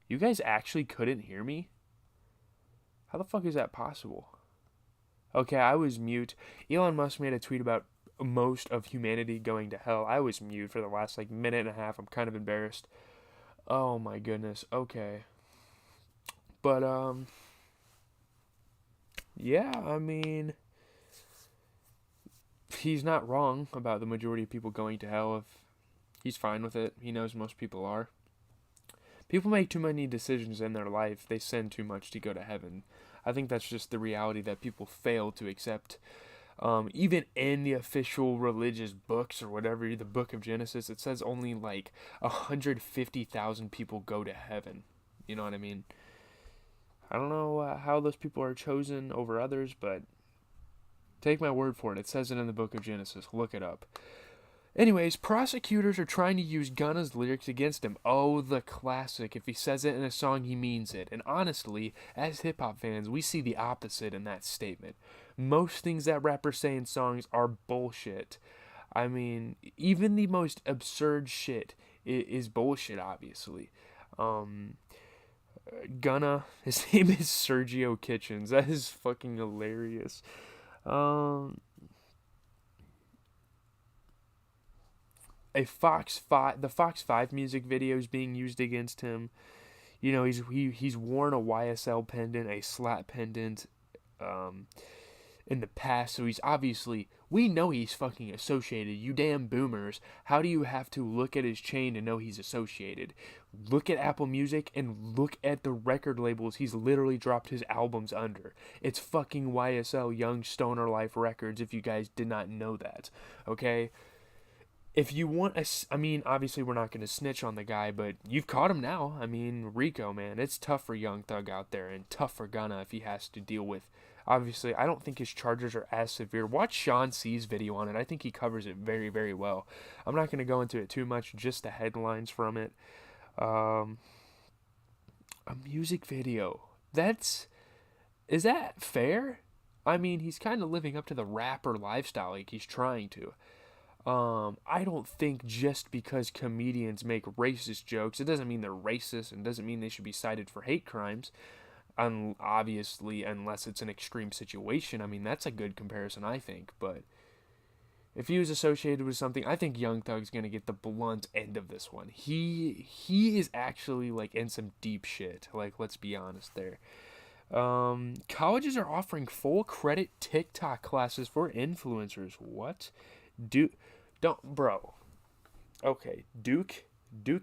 You guys actually couldn't hear me? How the fuck is that possible? Okay, I was mute. Elon Musk made a tweet about most of humanity going to hell. I was mute for the last like minute and a half. I'm kind of embarrassed. Oh my goodness. Okay. But yeah, I mean, he's not wrong about the majority of people going to hell. If he's fine with it, he knows most people are. People make too many decisions in their life. They sin too much to go to heaven. I think that's just the reality that people fail to accept. Even in the official religious books or whatever, the book of Genesis, it says only like 150,000 people go to heaven. You know what I mean? I don't know how those people are chosen over others, but take my word for it. It says it in the book of Genesis. Look it up. Anyways, prosecutors are trying to use Gunna's lyrics against him. Oh, the classic. If he says it in a song, he means it. And honestly, as hip hop fans, we see the opposite in that statement. Most things that rappers say in songs are bullshit. I mean, even the most absurd shit is bullshit, obviously. Um, Gunna, his name is Sergio Kitchens. That is fucking hilarious. Um, the Fox 5 music videos being used against him. You know, he's worn a YSL pendant, a slap pendant, um, in the past, so he's obviously, we know he's fucking associated. You damn boomers. How do you have to look at his chain to know he's associated? Look at Apple Music and look at the record labels he's literally dropped his albums under. It's fucking YSL, Young Stoner Life Records, if you guys did not know that. Okay? If you want I mean, obviously we're not going to snitch on the guy, but you've caught him now. I mean, Rico, man, it's tough for Young Thug out there and tough for Gunna if he has to deal with. Obviously, I don't think his charges are as severe. Watch Sean C's video on it. I think he covers it very, very well. I'm not going to go into it too much, just the headlines from it. Um, a music video. Is that fair? I mean, he's kind of living up to the rapper lifestyle, like he's trying to. I don't think just because comedians make racist jokes, it doesn't mean they're racist and doesn't mean they should be cited for hate crimes. Obviously, unless it's an extreme situation. I mean, that's a good comparison, I think. But if he was associated with something, I think Young Thug's gonna get the blunt end of this one. He is actually like in some deep shit. Like, let's be honest there. Colleges are offering full credit TikTok classes for influencers. What? Do don't bro. Okay, Duke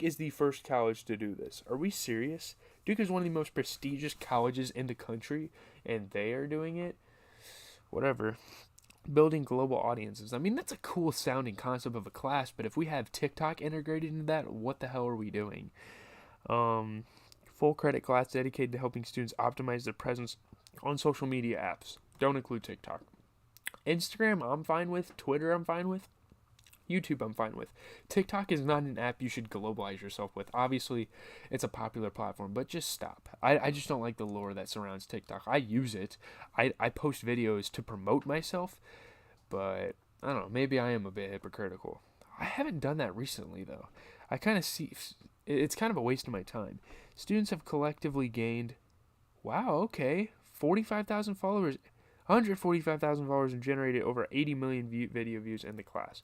is the first college to do this. Are we serious? Duke is one of the most prestigious colleges in the country, and they are doing it. Whatever. Building global audiences. I mean, that's a cool sounding concept of a class, but if we have TikTok integrated into that, what the hell are we doing? Um, Full credit class dedicated to helping students optimize their presence on social media apps. Don't include TikTok. Instagram, I'm fine with. Twitter, I'm fine with. YouTube, I'm fine with. TikTok is not an app you should globalize yourself with. Obviously, it's a popular platform, but just stop. I just don't like the lore that surrounds TikTok. I use it. I post videos to promote myself, but I don't know. Maybe I am a bit hypocritical. I haven't done that recently, though. I kind of see it's kind of a waste of my time. Students have collectively gained, wow, okay, 45,000 followers, 145,000 followers, and generated over 80 million video views in the class.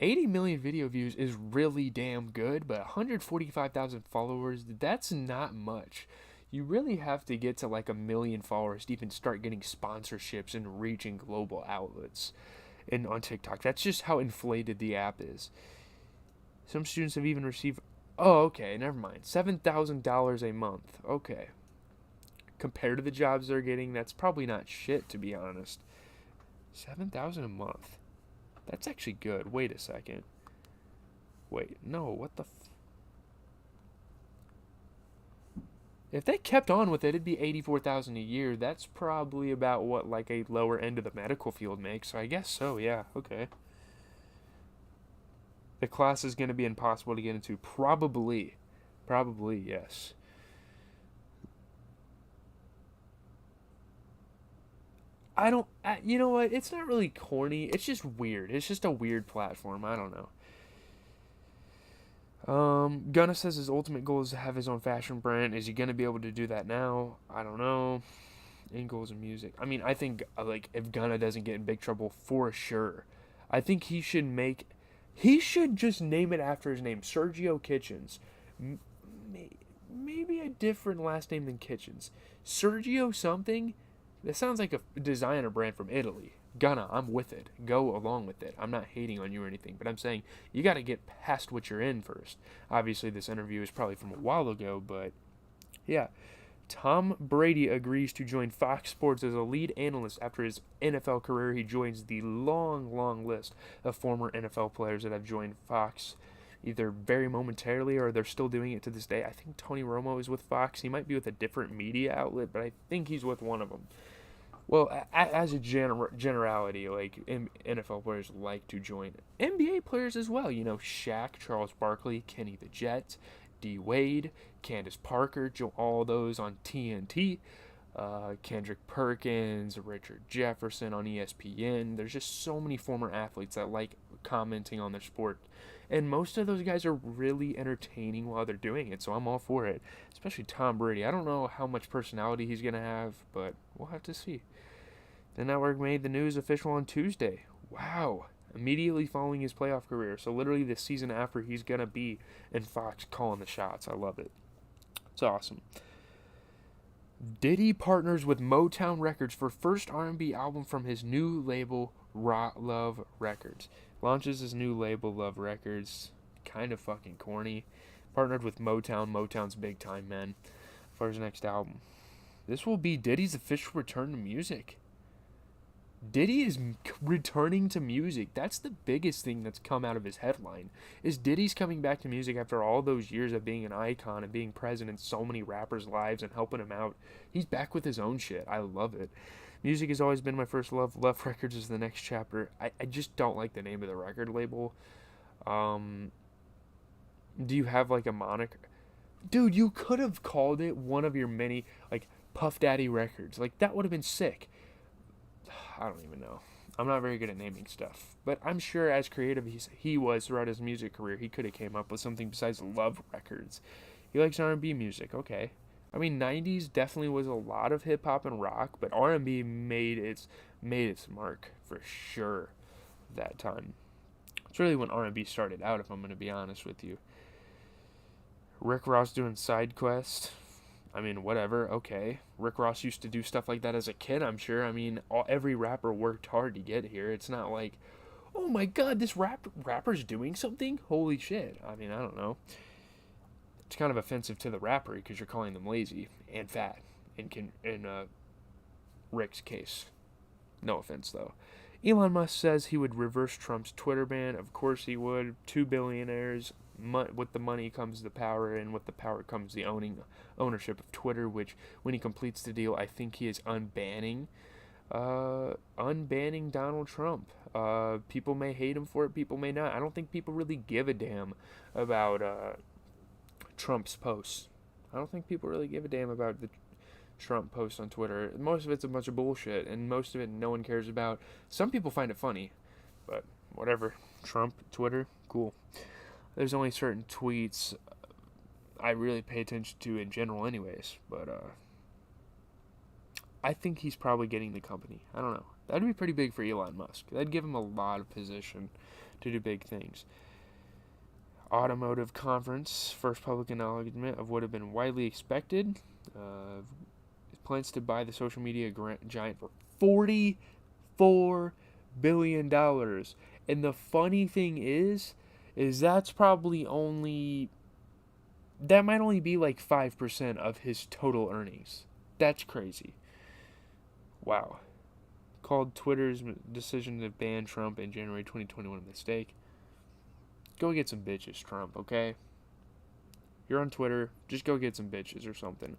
80 million video views is really damn good, but 145,000 followers, that's not much. You really have to get to like a million followers to even start getting sponsorships and reaching global outlets and on TikTok. That's just how inflated the app is. Some students have even received, oh, okay, never mind, $7,000 a month. Okay. Compared to the jobs they're getting, that's probably not shit, to be honest. 7,000 a month. That's actually good. Wait a second. Wait, no, what the If they kept on with it, it'd be 84,000 a year. That's probably about what like a lower end of the medical field makes. So I guess so, yeah. Okay. The class is going to be impossible to get into. Probably. Probably, yes. I don't you know what? It's not really corny. It's just weird. It's just a weird platform. I don't know. Gunna says his ultimate goal is to have his own fashion brand. Is he gonna be able to do that now? I don't know. In goals and music. I mean, I think like if Gunna doesn't get in big trouble for sure, I think he should make. He should just name it after his name, Sergio Kitchens. Maybe a different last name than Kitchens. Sergio something. That sounds like a designer brand from Italy. Gunna, I'm with it. Go along with it. I'm not hating on you or anything, but I'm saying you got to get past what you're in first. Obviously, this interview is probably from a while ago, but yeah. Tom Brady agrees to join Fox Sports as a lead analyst after his NFL career. He joins the long, long list of former NFL players that have joined Fox either very momentarily or they're still doing it to this day. I think Tony Romo is with Fox. He might be with a different media outlet, but I think he's with one of them. Well, as a generality, like NFL players like to join NBA players as well. You know, Shaq, Charles Barkley, Kenny the Jet, D Wade, Candace Parker, all those on TNT. Kendrick Perkins, Richard Jefferson on ESPN. There's just so many former athletes that like commenting on their sport. And most of those guys are really entertaining while they're doing it, so I'm all for it. Especially Tom Brady. I don't know how much personality he's going to have, but we'll have to see. The network made the news official on Tuesday. Wow. Immediately following his playoff career. So literally the season after he's going to be in Fox calling the shots. I love it. It's awesome. Diddy partners with Motown Records for first R&B album from his new label, Love Records. Launches his new label, Love Records. Kind of fucking corny. Partnered with Motown. Motown's big time, man. For his next album. This will be Diddy's official return to music. Diddy is returning to music. That's the biggest thing that's come out of his headline. Is Diddy's coming back to music after all those years of being an icon and being present in so many rappers' lives and helping them out. He's back with his own shit. I love it. Music has always been my first love. Love Records is the next chapter. I just don't like the name of the record label. Do you have like a moniker? Dude, you could have called it one of your many, like, Puff Daddy Records. Like, that would have been sick. I don't even know. I'm not very good at naming stuff. But I'm sure as creative he was throughout his music career, he could have came up with something besides Love Records. He likes R&B music. Okay. I mean, 90s definitely was a lot of hip-hop and rock, but R&B made its mark for sure that time. It's really when R&B started out, if I'm going to be honest with you. Rick Ross doing side quest. I mean, whatever, okay. Rick Ross used to do stuff like that as a kid, I'm sure. I mean, every rapper worked hard to get here. It's not like, oh my god, this rapper's doing something? Holy shit. I mean, I don't know. It's kind of offensive to the rapper because you're calling them lazy and fat in Rick's case. No offense, though. Elon Musk says he would reverse Trump's Twitter ban. Of course he would. 2 billionaires. With the money comes the power, and with the power comes the ownership of Twitter, which, when he completes the deal, I think he is unbanning Donald Trump. People may hate him for it, people may not. I don't think people really give a damn about Trump's posts. I don't think people really give a damn about the Trump posts on Twitter. Most of it's a bunch of bullshit, and most of it no one cares about. Some people find it funny, but whatever. Trump, Twitter, cool. There's only certain tweets I really pay attention to in general anyways, but I think he's probably getting the company. I don't know. That'd be pretty big for Elon Musk. That'd give him a lot of position to do big things. Automotive conference, first public acknowledgement of what had been widely expected. Plans to buy the social media giant for $44 billion. And the funny thing is that's probably that might only be like 5% of his total earnings. That's crazy. Wow. Called Twitter's decision to ban Trump in January 2021 a mistake. Go get some bitches, Trump, okay? You're on Twitter, just go get some bitches or something.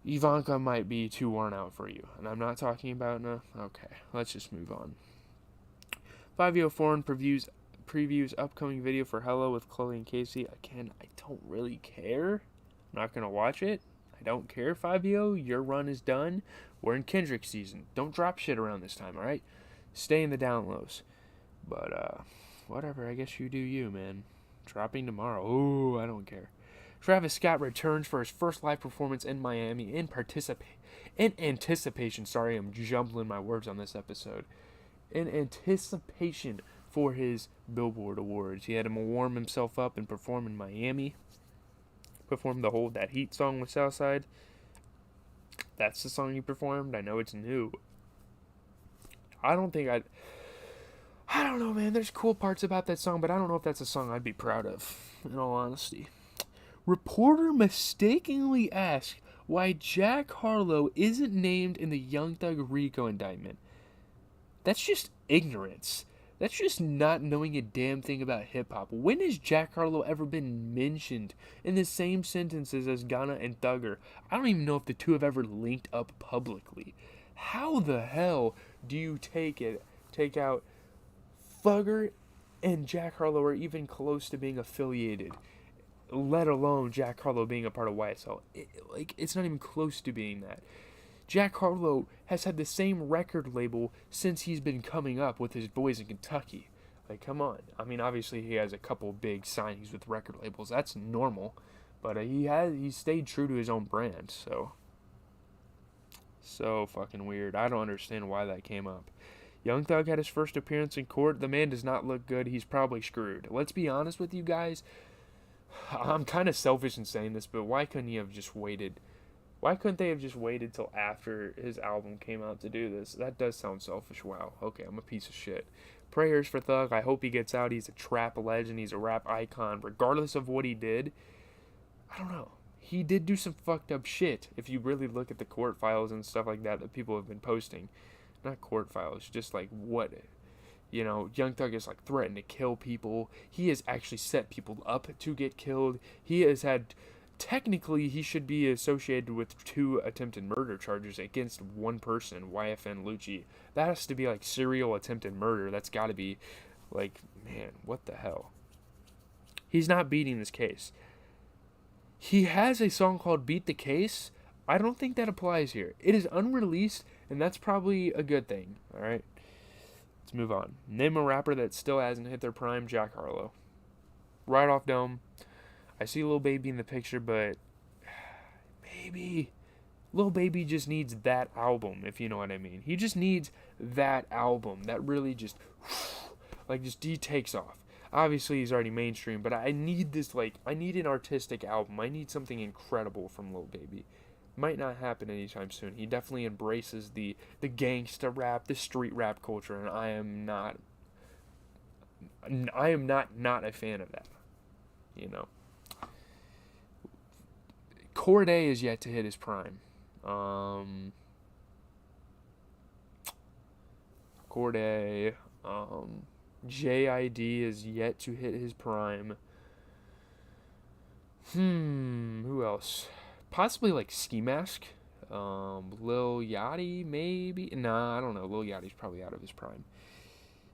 Ivanka might be too worn out for you. And I'm not talking about okay, let's just move on. 5Yo Foreign previews upcoming video for Hello with Chloe and Casey. Again, I don't really care. I'm not going to watch it. I don't care, 5Yo. Your run is done. We're in Kendrick season. Don't drop shit around this time, alright? Stay in the down lows. But, whatever. I guess you do you, man. Dropping tomorrow. Oh, I don't care. Travis Scott returns for his first live performance in Miami in anticipation. Sorry, I'm jumbling my words on this episode. In anticipation for his Billboard Awards. He had to warm himself up and perform in Miami. Performed the whole That Heat song with Southside. That's the song he performed. I know it's new. I don't know, man. There's cool parts about that song, but I don't know if that's a song I'd be proud of, in all honesty. Reporter mistakenly asked why Jack Harlow isn't named in the Young Thug RICO indictment. That's just ignorance. That's just not knowing a damn thing about hip-hop. When has Jack Harlow ever been mentioned in the same sentences as Gunna and Thugger? I don't even know if the two have ever linked up publicly. How the hell do you take out Thugger and Jack Harlow are even close to being affiliated, let alone Jack Harlow being a part of YSL? It's not even close to being that. Jack Harlow has had the same record label since he's been coming up with his boys in Kentucky. Like, come on. I mean, obviously he has a couple big signings with record labels. That's normal. But he stayed true to his own brand. So fucking weird. I don't understand why that came up. Young Thug had his first appearance in court. The man does not look good. He's probably screwed. Let's be honest with you guys. I'm kind of selfish in saying this, but why couldn't he have just waited? Why couldn't they have just waited till after his album came out to do this? That does sound selfish. Wow. Okay, I'm a piece of shit. Prayers for Thug. I hope he gets out. He's a trap legend. He's a rap icon. Regardless of what he did, I don't know. He did do some fucked up shit. If you really look at the court files and stuff like that people have been posting. Not court files, just like what, Young Thug has like threatened to kill people. He has actually set people up to get killed. He has had, technically he should be associated with 2 attempted murder charges against one person, YFN Lucci. That has to be like serial attempted murder. That's got to be like, man, what the hell? He's not beating this case. He has a song called Beat the Case. I don't think that applies here. It is unreleased, and that's probably a good thing. Alright? Let's move on. Name a rapper that still hasn't hit their prime. Jack Harlow. Right off dome. I see Lil Baby in the picture, but maybe Lil Baby just needs that album, if you know what I mean. He just needs that album that really just he takes off. Obviously, he's already mainstream, but I need this, I need an artistic album. I need something incredible from Lil Baby. Might not happen anytime soon. He definitely embraces the gangsta rap, the street rap culture, and I am not a fan of that. Cordae is yet to hit his prime. Cordae, JID is yet to hit his prime. Who else? Possibly like Ski Mask. Lil Yachty, maybe? Nah, I don't know. Lil Yachty's probably out of his prime.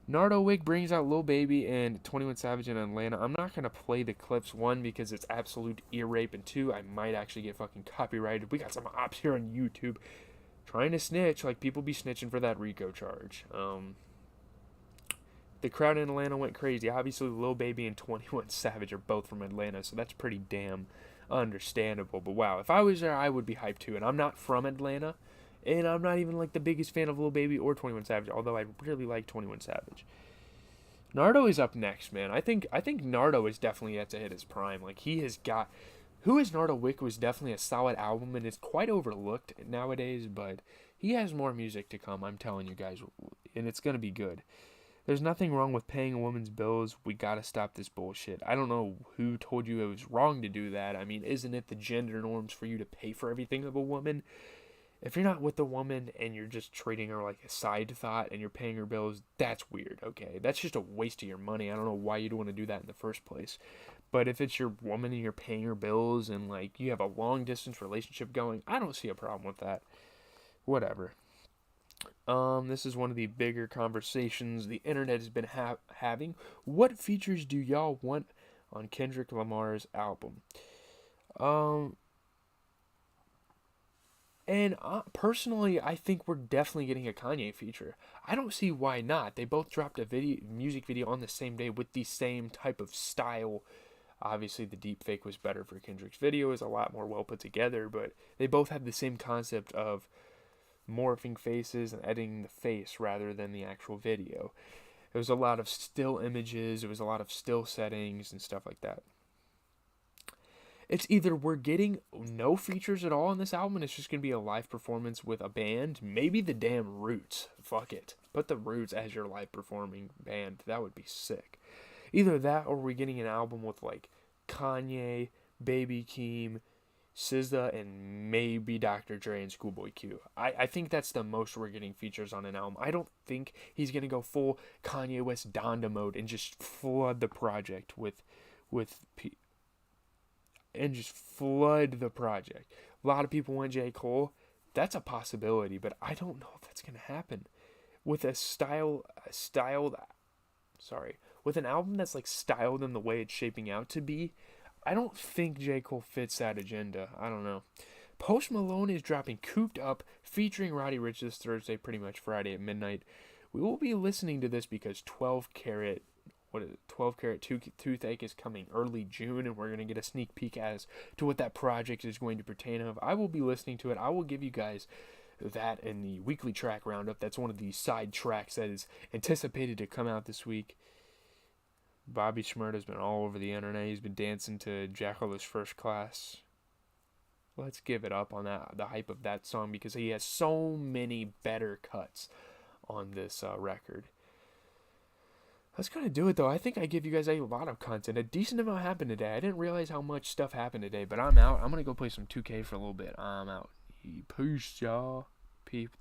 Nardo Wick brings out Lil Baby and 21 Savage in Atlanta. I'm not going to play the clips, 1, because it's absolute ear rape, and 2, I might actually get fucking copyrighted. We got some ops here on YouTube trying to snitch, like people be snitching for that RICO charge. The crowd in Atlanta went crazy. Obviously, Lil Baby and 21 Savage are both from Atlanta, so that's pretty damn understandable. But wow, if I was there, I would be hyped too. And I'm not from Atlanta, and I'm not even like the biggest fan of Lil Baby or 21 Savage, although I really like 21 Savage. Nardo is up next, man. I think Nardo is definitely yet to hit his prime. Like, he has got... Who is Nardo Wick was definitely a solid album, and it's quite overlooked nowadays, but he has more music to come, I'm telling you guys, and it's going to be good. There's nothing wrong with paying a woman's bills. We gotta stop this bullshit. I don't know who told you it was wrong to do that. I mean, isn't it the gender norms for you to pay for everything of a woman? If you're not with a woman and you're just treating her like a side thought and you're paying her bills, that's weird, okay? That's just a waste of your money. I don't know why you'd want to do that in the first place. But if it's your woman and you're paying her bills and, like, you have a long-distance relationship going, I don't see a problem with that. Whatever. This is one of the bigger conversations the internet has been having. What features do y'all want on Kendrick Lamar's album? And personally, I think we're definitely getting a Kanye feature. I don't see why not. They both dropped a music video on the same day with the same type of style. Obviously, the deepfake was better for Kendrick's video. It was a lot more well put together, but they both had the same concept of morphing faces and editing the face rather than the actual video. It was a lot of still images. It was a lot of still settings and stuff like that. It's either we're getting no features at all on this album and it's just going to be a live performance with a band. Maybe the damn Roots. Fuck it. Put the Roots as your live performing band. That would be sick. Either that or we're getting an album with like Kanye, Baby Keem, SZA, and maybe Dr. Dre and Schoolboy Q. I think that's the most we're getting features on an album. I don't think he's going to go full Kanye West Donda mode and just flood the project and just flood the project. A lot of people want J. Cole. That's a possibility, but I don't know if that's going to happen. With with an album that's like styled in the way it's shaping out to be, I don't think J. Cole fits that agenda. I don't know. Post Malone is dropping Cooped Up featuring Roddy Ricch this Thursday, pretty much Friday at midnight. We will be listening to this because 12 Karat Toothache is coming early June, and we're going to get a sneak peek as to what that project is going to pertain of. I will be listening to it. I will give you guys that in the weekly track roundup. That's one of the side tracks that is anticipated to come out this week. Bobby Shmurda's been all over the internet. He's been dancing to Jackal's First Class. Let's give it up on the hype of that song because he has so many better cuts on this record. That's going to do it, though. I think I give you guys a lot of content. A decent amount happened today. I didn't realize how much stuff happened today, but I'm out. I'm going to go play some 2K for a little bit. I'm out. Peace, y'all. Peace.